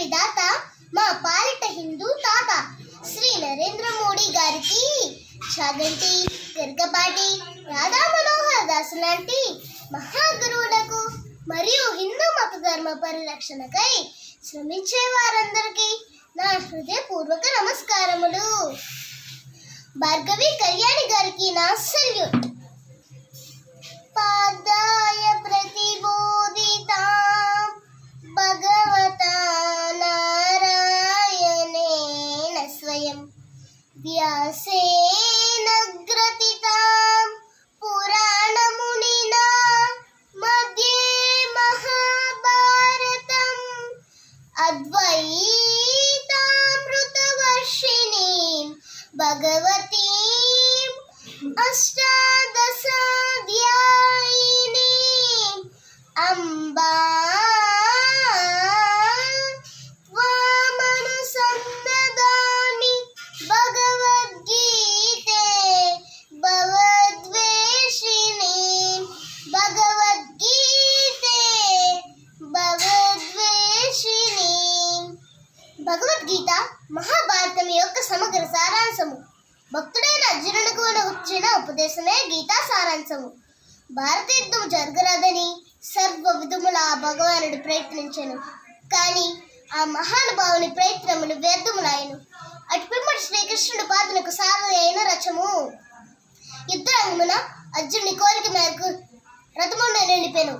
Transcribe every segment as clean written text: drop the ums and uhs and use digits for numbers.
విధాత మా పాలిట హిందూ తాత శ్రీ నరేంద్ర మోడీ గారికి చాగంటి, గరికపాటి, రాధా మనోహర్ దాస్ లాంటి మహాగురువులకు మరియు హిందూ మత ధర్మ పరిరక్షణకై శ్రమించే వారందరికీ నా హృదయపూర్వక నమస్కారములు. భార్గవి కళ్యాణి గారికి నా సెల్యూట్. పాదాయ ప్రతిబోధితాం భగవతా నారాయణేన స్వయం వ్యాసేన గ్రథితాం పురాణమునినా మధ్యే మహాభారతం అద్వైతామృతవర్షిణీం భగవతీం అష్టాదశాధ్యాయినీం అంబా త్వామనుసందదామి భగవద్గీతే భవద్వేషిణీం భగవద్గీత మహాభారతం యొక్క సమగ్ర సారాంశము. భక్తుడైన అర్జునుడికి వచ్చిన ఉపదేశమే గీతా సారాంశము. భారత యుద్ధం జరగరాదని సర్వ విధముల ఆ భగవానుడు ప్రయత్నించెను. కానీ ఆ మహానుభావుని ప్రయత్నములు వ్యర్థములాయను. అటు పిమ్మటి శ్రీకృష్ణుడు పాదనకు సారథి అయిన రథము యుద్ధరంగమున అర్జునుడి కోరిక మేరకు రథముండ నిండిపెను.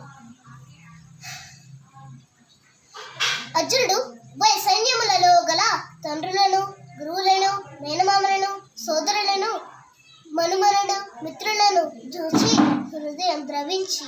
అర్జునుడు ఉభయ సైన్యములలో గల తండ్రులను, గురువులను, మేనమామలను, సోదరులను, మనుమలను, మిత్రులను చూచి హృదయం ద్రవించి